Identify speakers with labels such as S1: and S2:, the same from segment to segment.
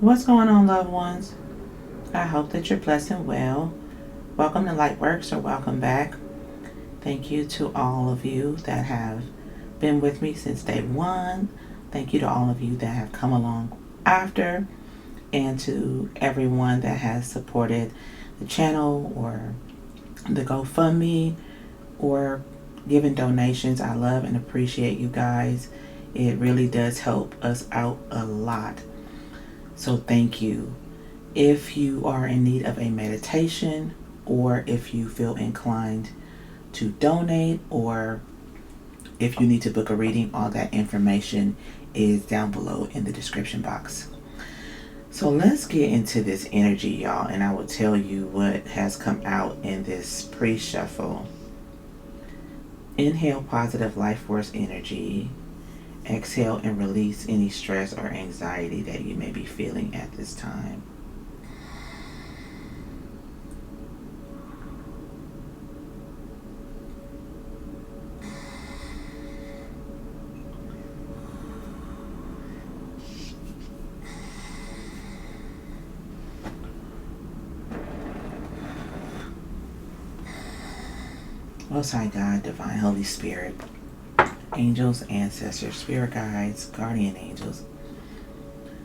S1: What's going on, loved ones? I hope that you're blessed and well. Welcome to Lightworks, or welcome back. Thank you to all of you that have been with me since day one. Thank you to all of you that have come along after, and to everyone that has supported the channel or the GoFundMe or given donations. I love and appreciate you guys. It really does help us out a lot. So thank you. If you are in need of a meditation, or if you feel inclined to donate, or if you need to book a reading, all that information is down below in the description box. So let's get into this energy, y'all, and I will tell you what has come out in this pre-shuffle. Inhale positive life force energy. Exhale and release any stress or anxiety that you may be feeling at this time. Most High God, Divine Holy Spirit, angels, ancestors, spirit guides, guardian angels,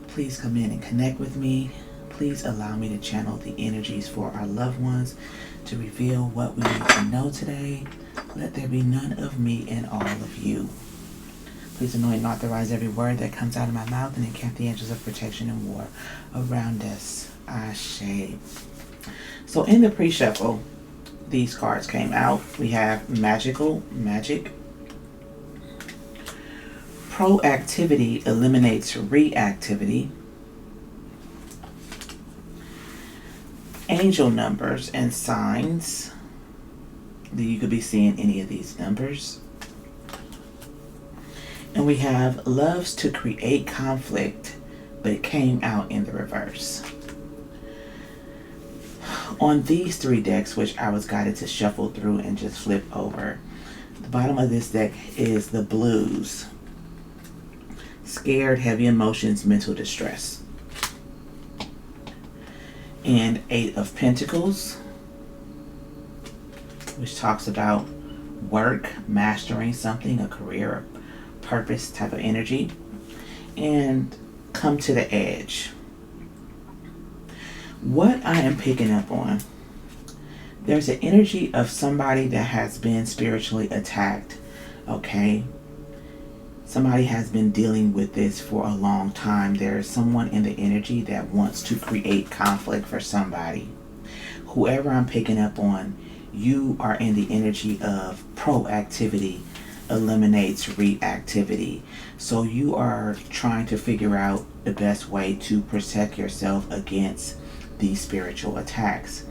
S1: please come in and connect with me. Please allow me to channel the energies for our loved ones, to reveal what we need to know today. Let there be none of me and all of you. Please anoint and authorize every word that comes out of my mouth, and encamp the angels of protection and war around us. Ashe. So in the pre-shuffle, these cards came out. We have magic. Proactivity eliminates reactivity. Angel numbers and signs. You could be seeing any of these numbers. And we have loves to create conflict, but it came out in the reverse. On these three decks, which I was guided to shuffle through and just flip over, the bottom of this deck is the blues. Scared, heavy emotions, mental distress. And Eight of Pentacles, which talks about work, mastering something, a career, a purpose type of energy. And Come to the Edge. What I am picking up on, there's an energy of somebody that has been spiritually attacked, okay? Somebody has been dealing with this for a long time. There is someone in the energy that wants to create conflict for somebody. Whoever I'm picking up on, you are in the energy of proactivity eliminates reactivity. So you are trying to figure out the best way to protect yourself against these spiritual attacks.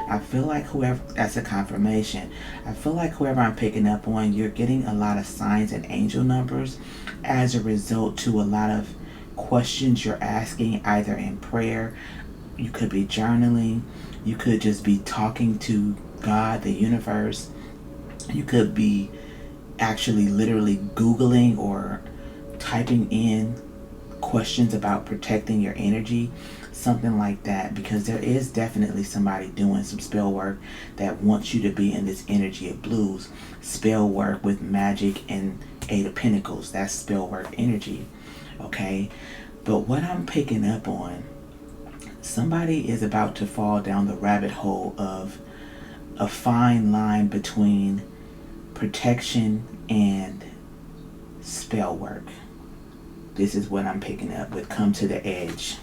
S1: I feel like whoever, that's a confirmation. I feel like whoever I'm picking up on, you're getting a lot of signs and angel numbers as a result to a lot of questions you're asking, either in prayer, you could be journaling, you could just be talking to God, the universe, you could be actually literally Googling or typing in questions about protecting your energy, something like that, because there is definitely somebody doing some spell work that wants you to be in this energy of blues. Spell work with magic and Eight of Pentacles, that's spell work energy, okay? But what I'm picking up on, somebody is about to fall down the rabbit hole of a fine line between protection and spell work. This is what I'm picking up with Come to the Edge.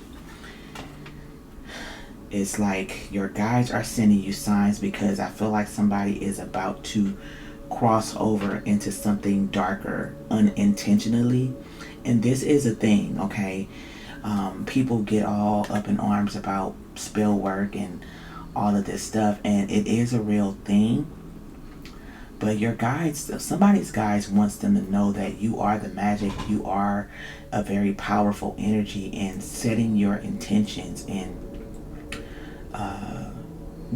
S1: It's like your guides are sending you signs, because I feel like somebody is about to cross over into something darker unintentionally. And this is a thing, okay? People get all up in arms about spell work and all of this stuff, and it is a real thing. But your guides, somebody's guides wants them to know that you are the magic, you are a very powerful energy, and setting your intentions and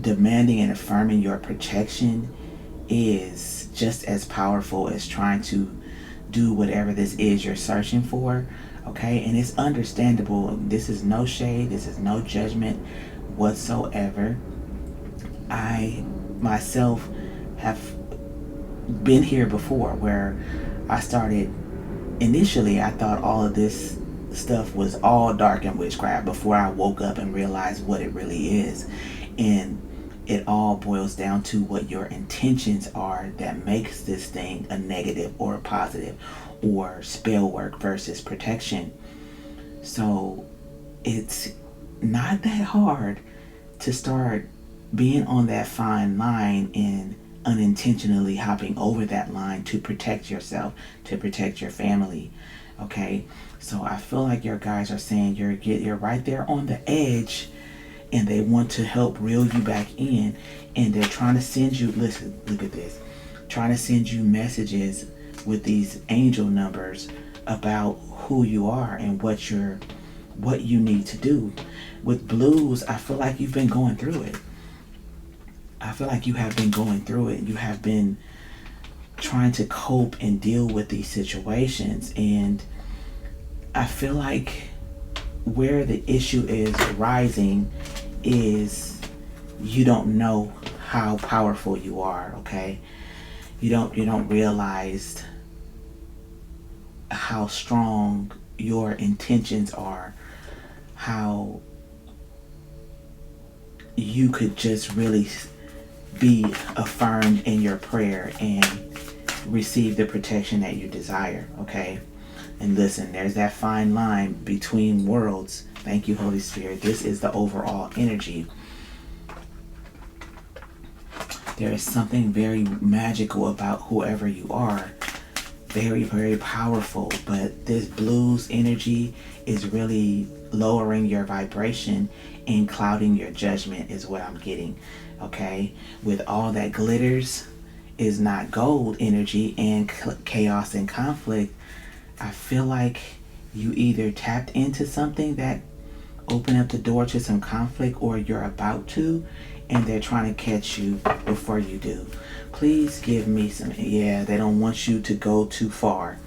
S1: demanding and affirming your protection is just as powerful as trying to do whatever this is you're searching for. Okay, and it's understandable. This is no shade, this is no judgment whatsoever. I myself have been here before, where I started, initially I thought all of this stuff was all dark and witchcraft before I woke up and realized what it really is. And it all boils down to what your intentions are that makes this thing a negative or a positive, or spell work versus protection. So it's not that hard to start being on that fine line and unintentionally hopping over that line to protect yourself, to protect your family. Okay, so I feel like your guys are saying you're right there on the edge, and they want to help reel you back in, and they're trying to send you, listen, look at this, trying to send you messages with these angel numbers about who you are and what you need to do. With blues, I feel like you've been going through it. I feel like you have been going through it. You have been trying to cope and deal with these situations, and I feel like where the issue is rising is you don't know how powerful you are. Okay, you don't realize how strong your intentions are, how you could just really be affirmed in your prayer and receive the protection that you desire. Okay, and listen, there's that fine line between worlds. Thank you, Holy Spirit. This is the overall energy. There is something very magical about whoever you are. Very, very powerful. But this blues energy is really lowering your vibration and clouding your judgment is what I'm getting. Okay? With all that glitters is not gold energy and chaos and conflict, I feel like you either tapped into something that opened up the door to some conflict, or you're about to, and they're trying to catch you before you do. Please give me some, yeah, they don't want you to go too far.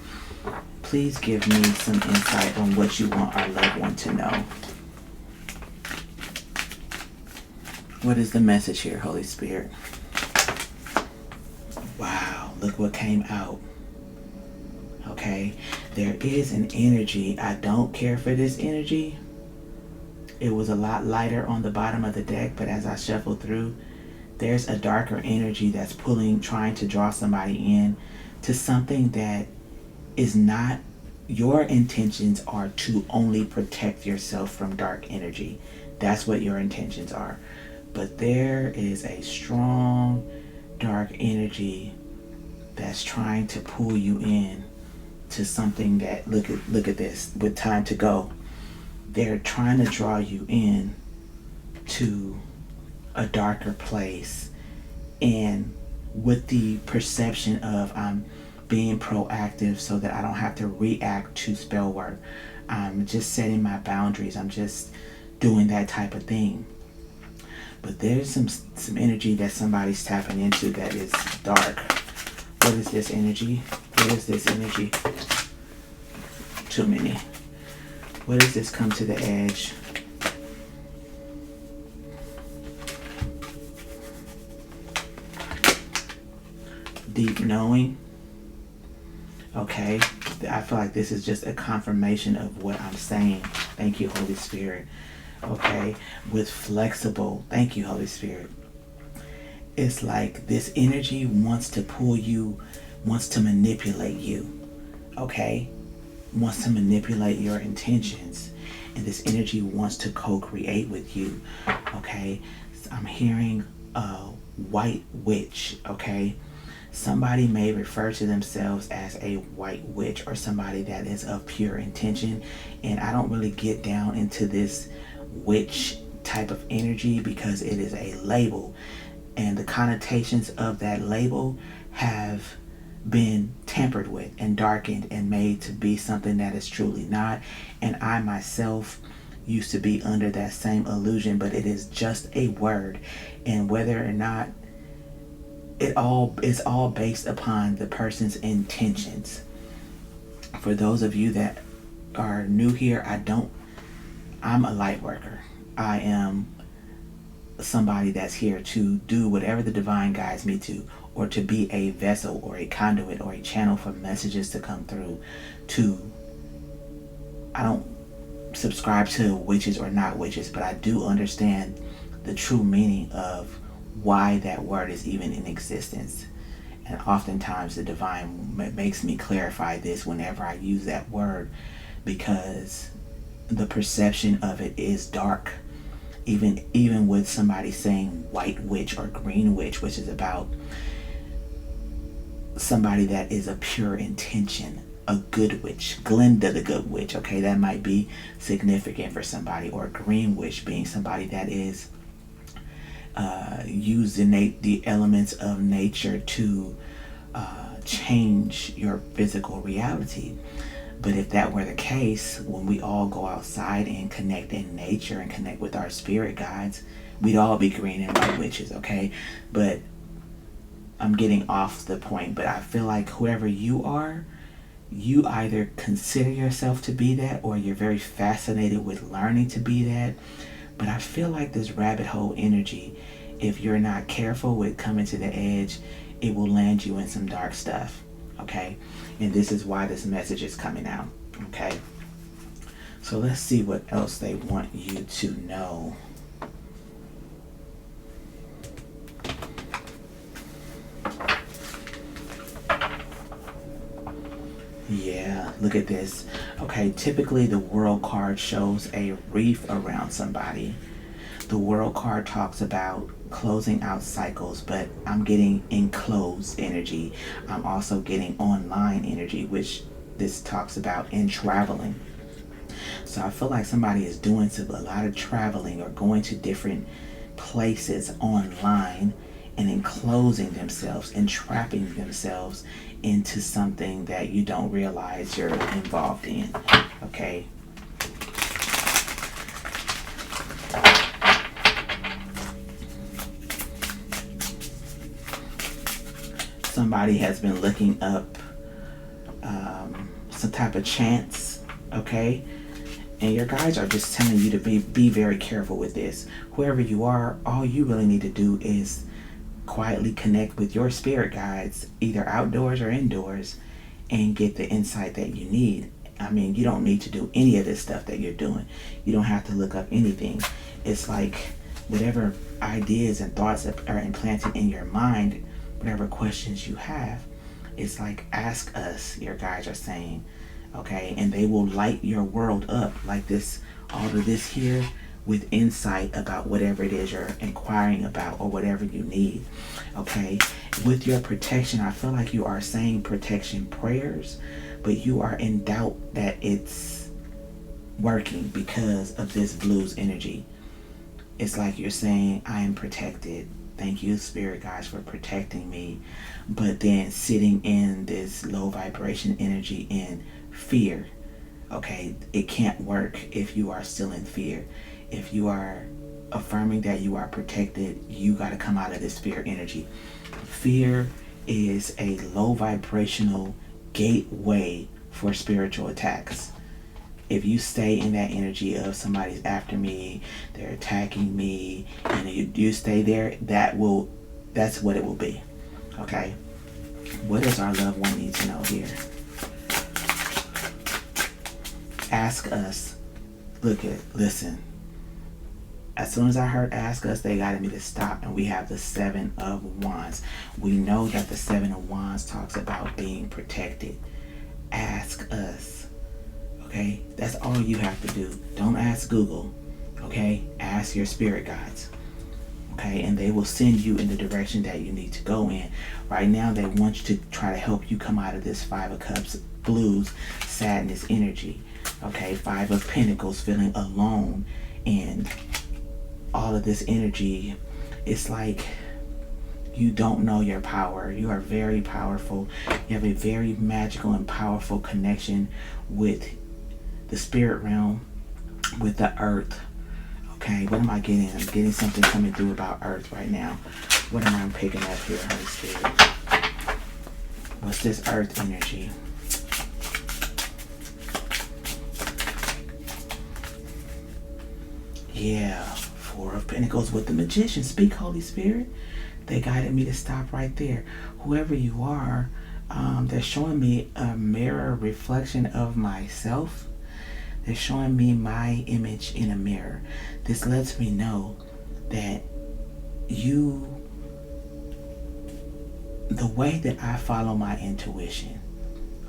S1: Please give me some insight on what you want our loved one to know. What is the message here, Holy Spirit? Wow, look what came out. Okay, there is an energy. I don't care for this energy. It was a lot lighter on the bottom of the deck, but as I shuffle through, there's a darker energy that's pulling, trying to draw somebody in to something that is not, your intentions are to only protect yourself from dark energy. That's what your intentions are. But there is a strong dark energy that's trying to pull you in to something that, look at this, with time to go. They're trying to draw you in to a darker place, and with the perception of I'm being proactive so that I don't have to react to spell work. I'm just setting my boundaries. I'm just doing that type of thing. But there's some energy that somebody's tapping into that is dark. What is this energy? What is this energy? Too many. What is this? Come to the edge. Deep knowing. Okay. I feel like this is just a confirmation of what I'm saying. Thank you, Holy Spirit. Okay. With flexible. Thank you, Holy Spirit. It's like this energy wants to pull you, wants to manipulate you. Okay. Wants to manipulate your intentions, and this energy wants to co-create with you. Okay, so I'm hearing a white witch. Okay, somebody may refer to themselves as a white witch, or somebody that is of pure intention, and I don't really get down into this witch type of energy because it is a label, and the connotations of that label have been tampered with and darkened and made to be something that is truly not. And I myself used to be under that same illusion, but it is just a word, and whether or not it's all based upon the person's intentions. For those of you that are new here, I'm a light worker. I am somebody that's here to do whatever the divine guides me to, or to be a vessel or a conduit or a channel for messages to come through. I don't subscribe to witches or not witches, but I do understand the true meaning of why that word is even in existence. And oftentimes the divine makes me clarify this whenever I use that word, because the perception of it is dark. Even with somebody saying white witch or green witch, which is about somebody that is a pure intention, a good witch, Glinda the good witch, okay, that might be significant for somebody. Or green witch being somebody that is use the elements of nature to change your physical reality. But if that were the case, when we all go outside and connect in nature and connect with our spirit guides, we'd all be green and white witches, okay? But I'm getting off the point. But I feel like whoever you are, you either consider yourself to be that, or you're very fascinated with learning to be that. But I feel like this rabbit hole energy, if you're not careful with coming to the edge, it will land you in some dark stuff, okay? And this is why this message is coming out, okay? So let's see what else they want you to know. Yeah, look at this. Okay, typically the World card shows a wreath around somebody. The World card talks about closing out cycles, but I'm getting enclosed energy. I'm also getting online energy, which this talks about in traveling. So I feel like somebody is doing a lot of traveling or going to different places online and enclosing themselves, entrapping themselves into something that you don't realize you're involved in, okay? Somebody has been looking up some type of chants, okay? And your guides are just telling you to be very careful with this. Whoever you are, all you really need to do is quietly connect with your spirit guides, either outdoors or indoors, and get the insight that you need. I mean, you don't need to do any of this stuff that you're doing. You don't have to look up anything. It's like whatever ideas and thoughts that are implanted in your mind, whatever questions you have, it's like, ask us, your guides are saying, okay? And they will light your world up like this, all of this here, with insight about whatever it is you're inquiring about or whatever you need, okay? With your protection, I feel like you are saying protection prayers, but you are in doubt that it's working because of this blues energy. It's like you're saying, I am protected. Thank you, spirit guides, for protecting me. But then sitting in this low vibration energy in fear, okay? It can't work if you are still in fear. If you are affirming that you are protected, you got to come out of this fear energy. Fear is a low vibrational gateway for spiritual attacks. If you stay in that energy of somebody's after me, they're attacking me, and you stay there, that's what it will be. Okay? What does our loved one need to know here? Ask us. Listen. As soon as I heard ask us, they got me to stop, and we have the 7 of Wands. We know that the 7 of Wands talks about being protected. Ask us. Okay? That's all you have to do. Don't ask Google. Okay? Ask your spirit guides. Okay? And they will send you in the direction that you need to go in. Right now, they want you to try to help you come out of this 5 of Cups, blues, sadness energy. Okay? 5 of Pentacles, feeling alone, and all of this energy. It's like you don't know your power. You are very powerful. You have a very magical and powerful connection with the spirit realm, with the earth. Okay, what am I getting? I'm getting something coming through about earth right now. What am I picking up here, Holy Spirit? What's this earth energy? Yeah, Four of Pentacles with the Magician. Speak, Holy Spirit. They guided me to stop right there. Whoever you are, they're showing me a mirror reflection of myself. They're showing me my image in a mirror. This lets me know that the way that I follow my intuition,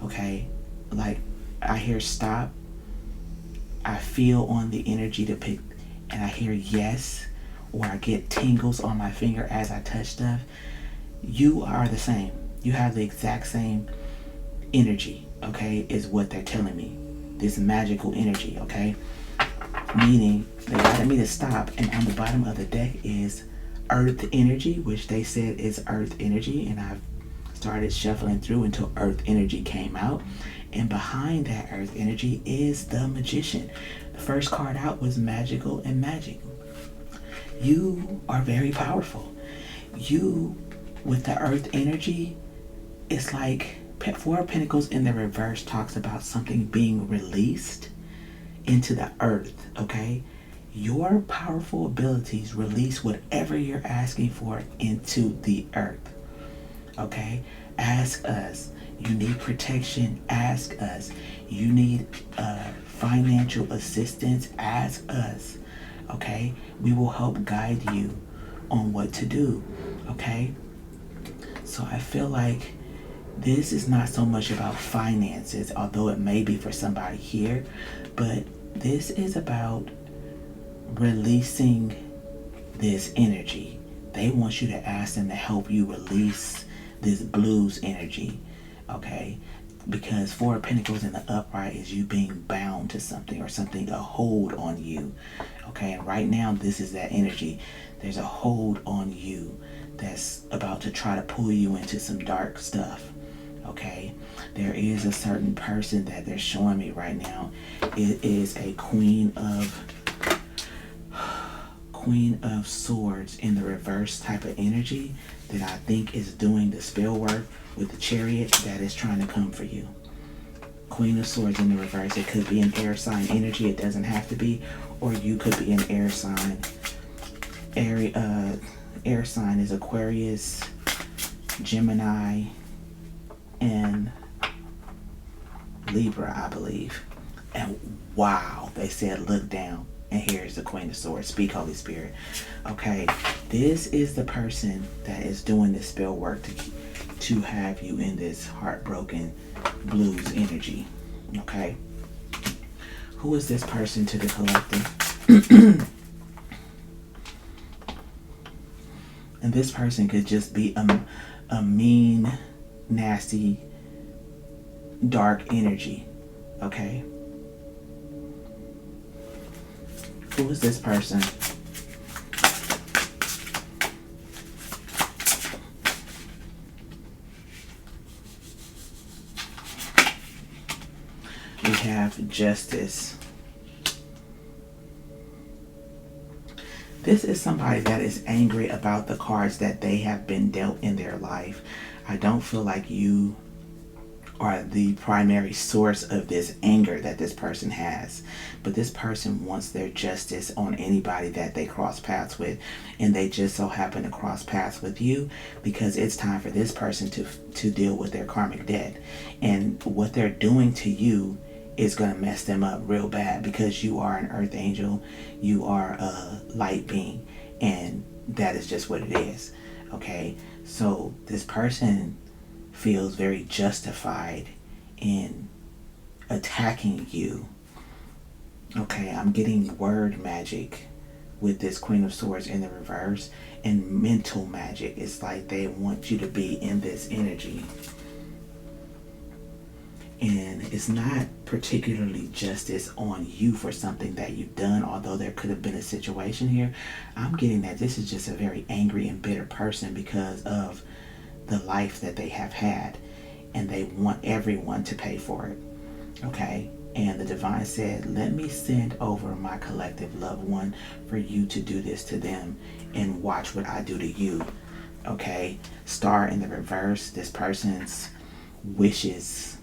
S1: okay, like I hear stop, I feel on the energy to pick, and I hear yes, or I get tingles on my finger as I touch stuff. You are the same. You have the exact same energy, okay, is what they're telling me. This magical energy, okay? Meaning they wanted me to stop, and on the bottom of the deck is earth energy, which they said is earth energy, and I've started shuffling through until earth energy came out. And behind that earth energy is the Magician. The first card out was magical and magic. You are very powerful. You, with the earth energy, it's like Four of Pentacles in the reverse talks about something being released into the earth, okay? Your powerful abilities release whatever you're asking for into the earth, okay? Ask us. You need protection, ask us. You need financial assistance, ask us, okay? We will help guide you on what to do, okay? So I feel like this is not so much about finances, although it may be for somebody here, but this is about releasing this energy. They want you to ask them to help you release this blues energy, okay? Because Four of Pentacles in the upright is you being bound to something, or something, a hold on you, okay? And right now, this is that energy. There's a hold on you that's about to try to pull you into some dark stuff, okay? There is a certain person that they're showing me right now. It is a Queen of Swords in the reverse type of energy that I think is doing the spell work with the Chariot that is trying to come for you. Queen of Swords in the reverse. It could be an air sign energy. It doesn't have to be. Or you could be an air sign. Air sign is Aquarius, Gemini, and Libra, I believe. And wow, they said look down. And here's the Queen of Swords. Speak, Holy Spirit. Okay, this is the person that is doing this spell work to have you in this heartbroken blues energy. Okay, who is this person to the collective? And this person could just be a mean, nasty, dark energy. Okay, who is this person? We have Justice. This is somebody that is angry about the cards that they have been dealt in their life. I don't feel like you are the primary source of this anger that this person has, but this person wants their justice on anybody that they cross paths with, and they just so happen to cross paths with you because it's time for this person to deal with their karmic debt. And what they're doing to you is going to mess them up real bad, because you are an earth angel, you are a light being, and that is just what it is. Okay, so this person feels very justified in attacking you. Okay, I'm getting word magic with this Queen of Swords in the reverse, and mental magic. It's like they want you to be in this energy. And it's not particularly justice on you for something that you've done, although there could have been a situation here. I'm getting that this is just a very angry and bitter person because of the life that they have had, and they want everyone to pay for it. Okay, and the divine said, let me send over my collective loved one for you to do this to them, and watch what I do to you. Okay, Star in the reverse. This person's wishes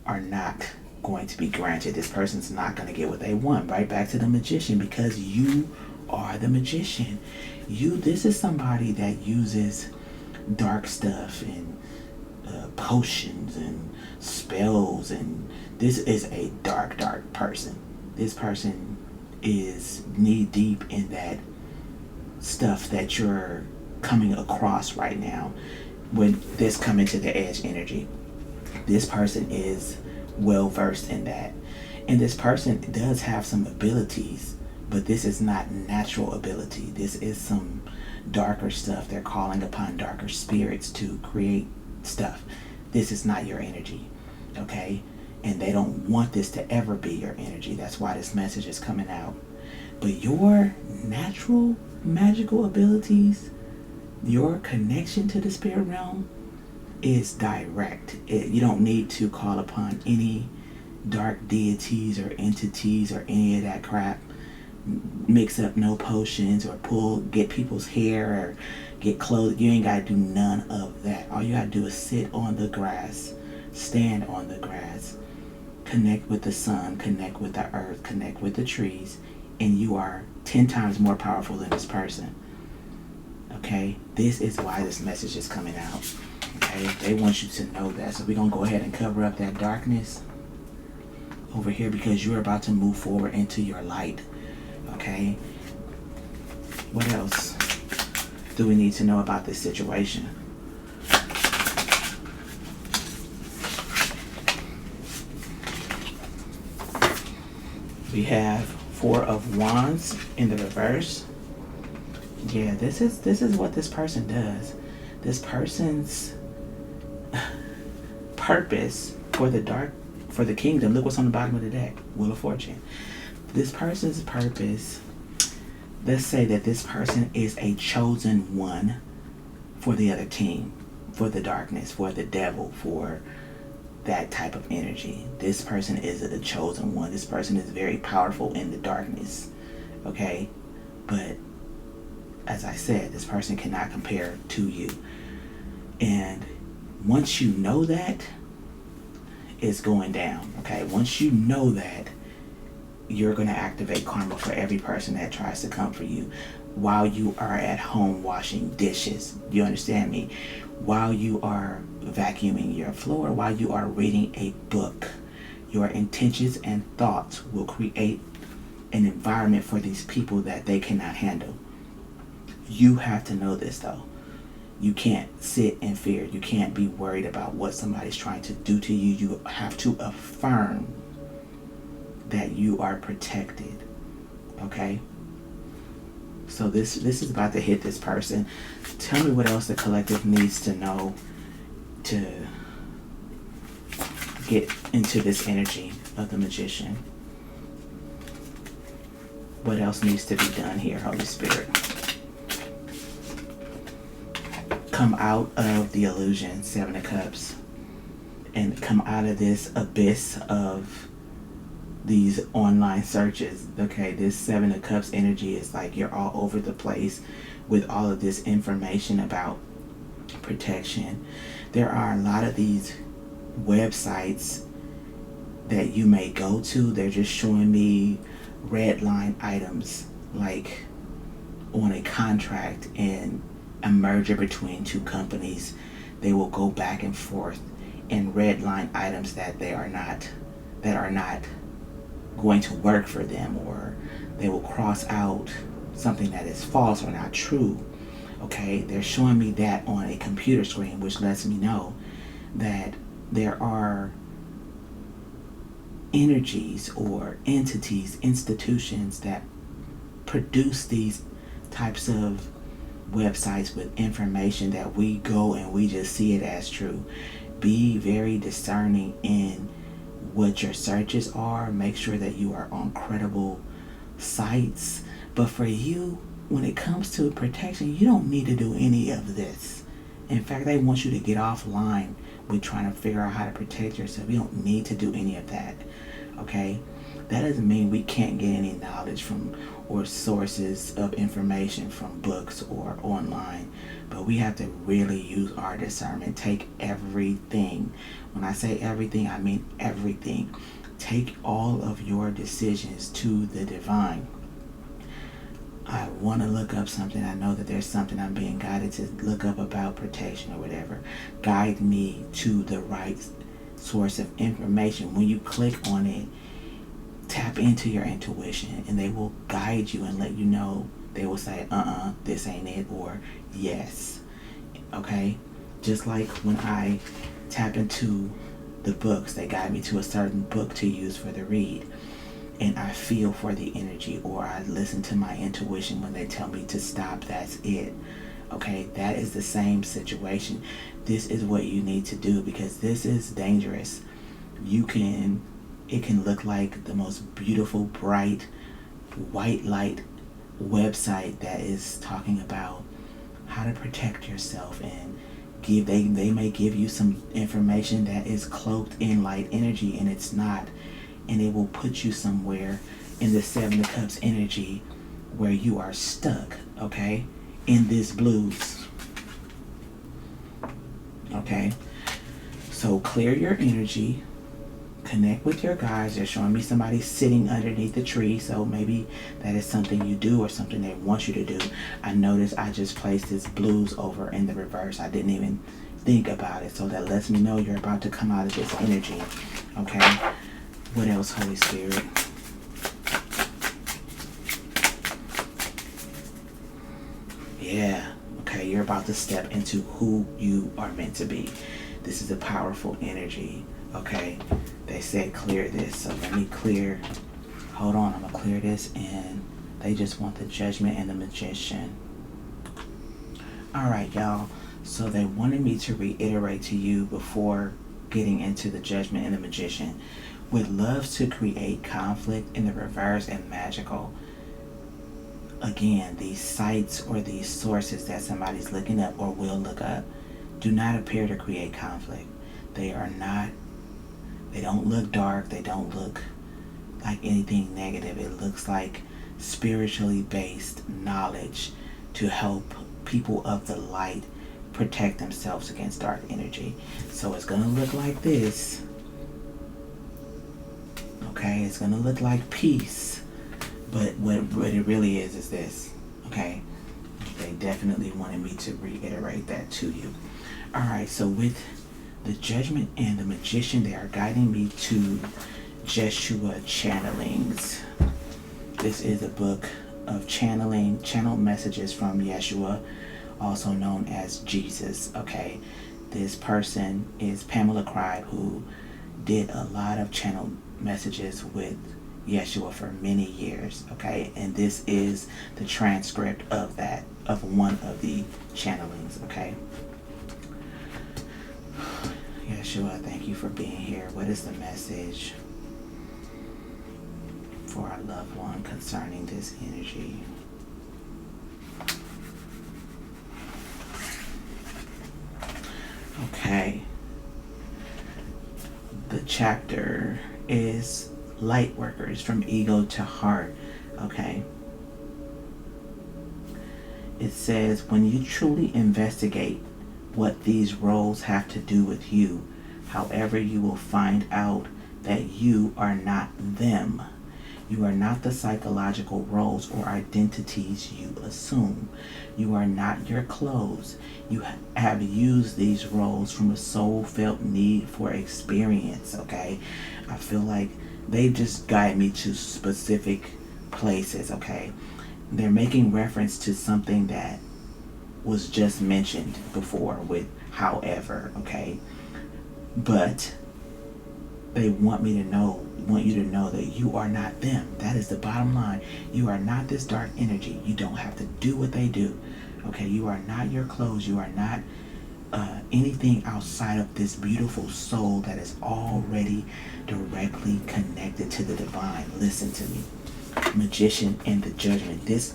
S1: are not going to be granted. This person's not going to get what they want. Right back to the magician, because you are the magician. This is somebody that uses dark stuff and potions and spells, and this is a dark person. This person is knee deep in that stuff that you're coming across right now. When this come into the edge energy, this person is well versed in that, and this person does have some abilities, but this is not natural ability. This is some darker stuff. They're calling upon darker spirits to create stuff. This is not your energy, okay? And they don't want this to ever be your energy. That's why this message is coming out. But your natural magical abilities, your connection to the spirit realm is direct. You don't need to call upon any dark deities or entities or any of that crap. Mix up no potions or get people's hair or get clothes. You ain't got to do none of that. All you got to do is sit on the grass, stand on the grass, connect with the sun, connect with the earth, connect with the trees, and you are 10 times more powerful than this person. Okay? This is why this message is coming out. Okay? They want you to know that. So we're going to go ahead and cover up that darkness over here, because you're about to move forward into your light. Okay? What else do we need to know about this situation? We have 4 of Wands in the reverse. Yeah, this is what this person does. This person's purpose for the kingdom. Look what's on the bottom of the deck. Wheel of Fortune. This person's purpose, let's say that this person is a chosen one for the other team, for the darkness, for the devil, for that type of energy. This person is a chosen one. This person is very powerful in the darkness. Okay? But as I said, this person cannot compare to you. And once you know that, it's going down. Okay? Once you know that, you're going to activate karma for every person that tries to come for you while you are at home washing dishes. You understand me? While you are vacuuming your floor, while you are reading a book, your intentions and thoughts will create an environment for these people that they cannot handle. You have to know this, though. You can't sit in fear. You can't be worried about what somebody's trying to do to you. You have to affirm that you are protected. Okay? So this is about to hit this person. Tell me what else the collective needs to know to get into this energy of the magician. What else needs to be done here, Holy Spirit? Come out of the illusion, 7 of Cups, and come out of this abyss of these online searches. Okay, this 7 of Cups energy is like you're all over the place with all of this information about protection. There are a lot of these websites that you may go to. They're just showing me red line items, like on a contract and a merger between 2 companies. They will go back and forth and red line items that are not going to work for them, or they will cross out something that is false or not true. Okay, they're showing me that on a computer screen, which lets me know that there are energies or entities, institutions that produce these types of websites with information that we go and we just see it as true. Be very discerning in what your searches are. Make sure that you are on credible sites. But for you, when it comes to protection, you don't need to do any of this. In fact, they want you to get offline with trying to figure out how to protect yourself. You don't need to do any of that. Okay? That doesn't mean we can't get any knowledge from or sources of information from books or online. But we have to really use our discernment. Take everything. When I say everything, I mean everything. take all of your decisions to the divine. I want to look up something. I know that there's something I'm being guided to look up about protection or whatever. Guide me to the right source of information. When you click on it, tap into your intuition, and they will guide you and let you know. They will say, this ain't it, or yes. Okay? Just like when I tap into the books, they guide me to a certain book to use for the read. And I feel for the energy, or I listen to my intuition when they tell me to stop. That's it. Okay, that is the same situation. This is what you need to do, because this is dangerous. It can look like the most beautiful, bright, white light website that is talking about how to protect yourself, and they may give you some information that is cloaked in light energy, and it's not. And it will put you somewhere in the Seven of Cups energy where you are stuck, okay, in this blues. Okay, so clear your energy, connect with your guides. They're showing me somebody sitting underneath the tree, so maybe that is something you do or something they want you to do. I noticed I just placed this blues over in the reverse. I didn't even think about it, so that lets me know you're about to come out of this energy. Okay, what else, Holy Spirit? Yeah, okay, you're about to step into who you are meant to be. This is a powerful energy, okay? They said clear this, so let me clear. Hold on, I'm gonna clear this, and they just want the Judgment and the Magician. All right, y'all, so they wanted me to reiterate to you before getting into the Judgment and the Magician. With love to create conflict in the reverse and magical. Again, these sites or these sources that somebody's looking up or will look up do not appear to create conflict. They don't look dark. They don't look like anything negative. It looks like spiritually based knowledge to help people of the light protect themselves against dark energy. So it's going to look like this. Okay, it's going to look like peace, but what it really is this. Okay, they definitely wanted me to reiterate that to you. All right, so with the Judgment and the Magician, they are guiding me to Jeshua channelings. This is a book of channeled messages from Yeshua, also known as Jesus. Okay, this person is Pamela Cribe, who did a lot of channeled messages with Yeshua for many years. Okay, and this is the transcript of that, of one of the channelings. Okay, Yeshua, thank you for being here. What is the message for our loved one concerning this energy? Okay, the chapter is Lightworkers, from ego to heart. Okay, it says, when you truly investigate what these roles have to do with you, however, you will find out that you are not them. You are not the psychological roles or identities you assume. You are not your clothes. You have used these roles from a soul-felt need for experience, okay? I feel like they just guide me to specific places, okay? They're making reference to something that was just mentioned before with however, okay? But they want you to know that you are not them. That is the bottom line. You are not this dark energy. You don't have to do what they do. Okay, you are not your clothes. You are not anything outside of this beautiful soul that is already directly connected to the divine. Listen to me. Magician and the Judgment. This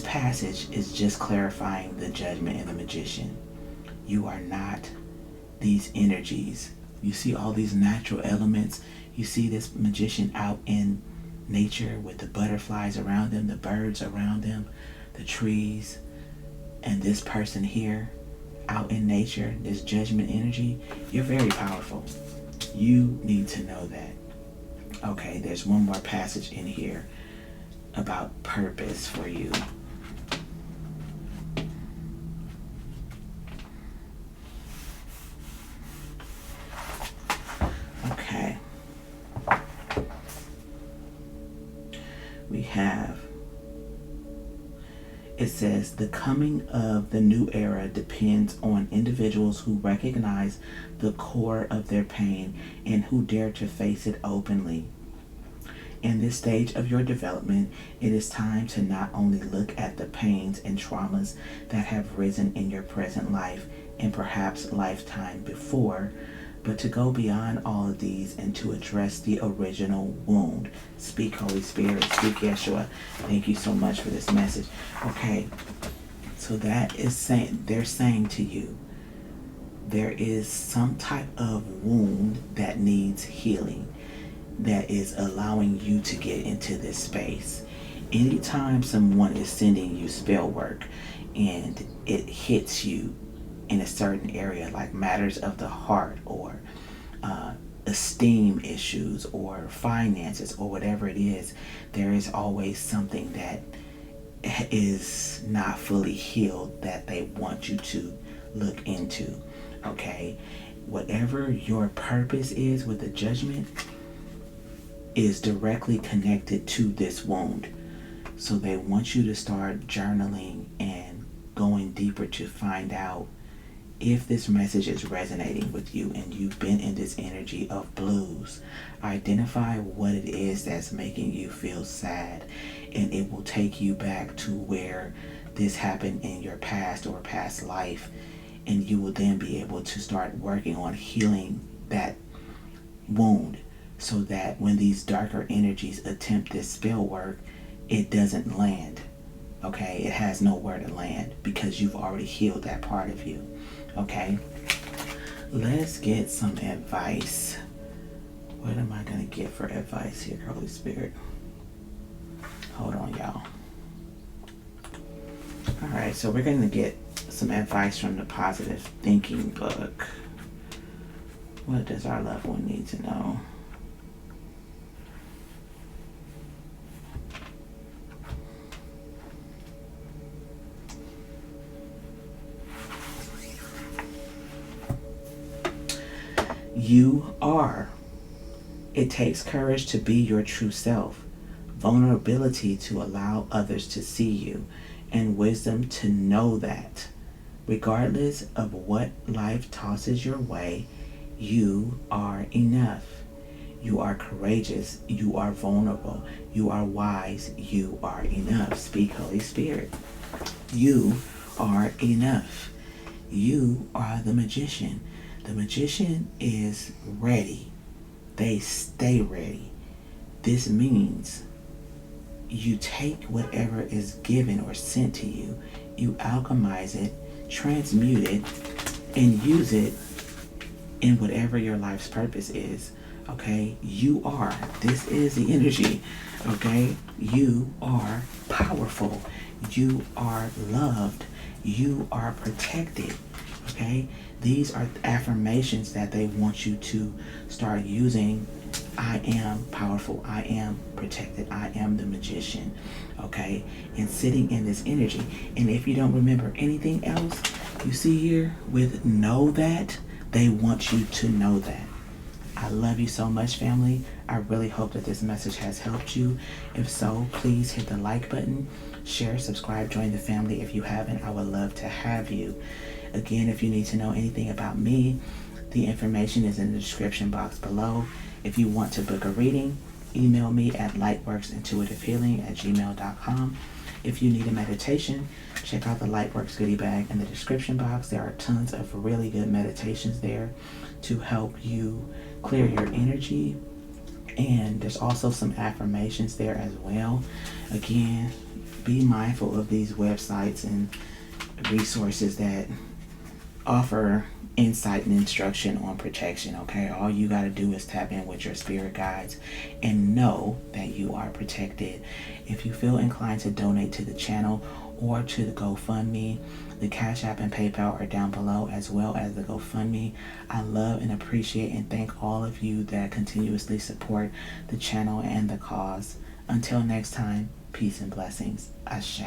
S1: passage is just clarifying the Judgment and the Magician. You are not these energies. You see all these natural elements. You see this magician out in nature with the butterflies around them, the birds around them, the trees, and this person here out in nature, this Judgment energy. You're very powerful. You need to know that. Okay, there's one more passage in here about purpose for you. Okay. We have, it says, the coming of the new era depends on individuals who recognize the core of their pain and who dare to face it openly. In this stage of your development, it is time to not only look at the pains and traumas that have risen in your present life and perhaps lifetime before, but to go beyond all of these and to address the original wound. Speak, Holy Spirit. Speak, Yeshua. Thank you so much for this message. Okay, so that is saying, they're saying to you, there is some type of wound that needs healing, that is allowing you to get into this space. Anytime someone is sending you spell work and it hits you in a certain area, like matters of the heart or esteem issues or finances or whatever it is, there is always something that is not fully healed that they want you to look into. Okay, whatever your purpose is with the judgment is directly connected to this wound. So they want you to start journaling and going deeper to find out if this message is resonating with you and you've been in this energy of blues. Identify what it is that's making you feel sad, and it will take you back to where this happened in your past or past life, and you will then be able to start working on healing that wound, so that when these darker energies attempt this spell work, it doesn't land. Okay, it has nowhere to land because you've already healed that part of you. Okay, let's get some advice. What am I going to get for advice here, Holy Spirit? Hold on, y'all. All right, so we're going to get some advice from the Positive Thinking book. What does our loved one need to know? You are. It takes courage to be your true self, vulnerability to allow others to see you, and wisdom to know that, regardless of what life tosses your way, you are enough. You are courageous. You are vulnerable. You are wise. You are enough. Speak, Holy Spirit. You are enough. You are the magician. The magician is ready. They stay ready. This means you take whatever is given or sent to you, you alchemize it, transmute it, and use it in whatever your life's purpose is. Okay? You are. This is the energy. Okay? You are powerful. You are loved. You are protected. Okay? These are affirmations that they want you to start using. I am powerful. I am protected. I am the magician. Okay? And sitting in this energy. And if you don't remember anything else, you see here with know that, they want you to know that. I love you so much, family. I really hope that this message has helped you. If so, please hit the like button, share, subscribe, join the family if you haven't. I would love to have you. Again, if you need to know anything about me, the information is in the description box below. If you want to book a reading, email me at lightworksintuitivehealing@gmail.com. If you need a meditation, check out the Lightworks goodie bag in the description box. There are tons of really good meditations there to help you clear your energy. And there's also some affirmations there as well. Again, be mindful of these websites and resources that offer insight and instruction on protection. Okay, all you got to do is tap in with your spirit guides and know that you are protected. If you feel inclined to donate to the channel or to the GoFundMe, The Cash App and PayPal are down below, as well as the GoFundMe. I love and appreciate and thank all of you that continuously support the channel and the cause. Until next time, peace and blessings. Ashe.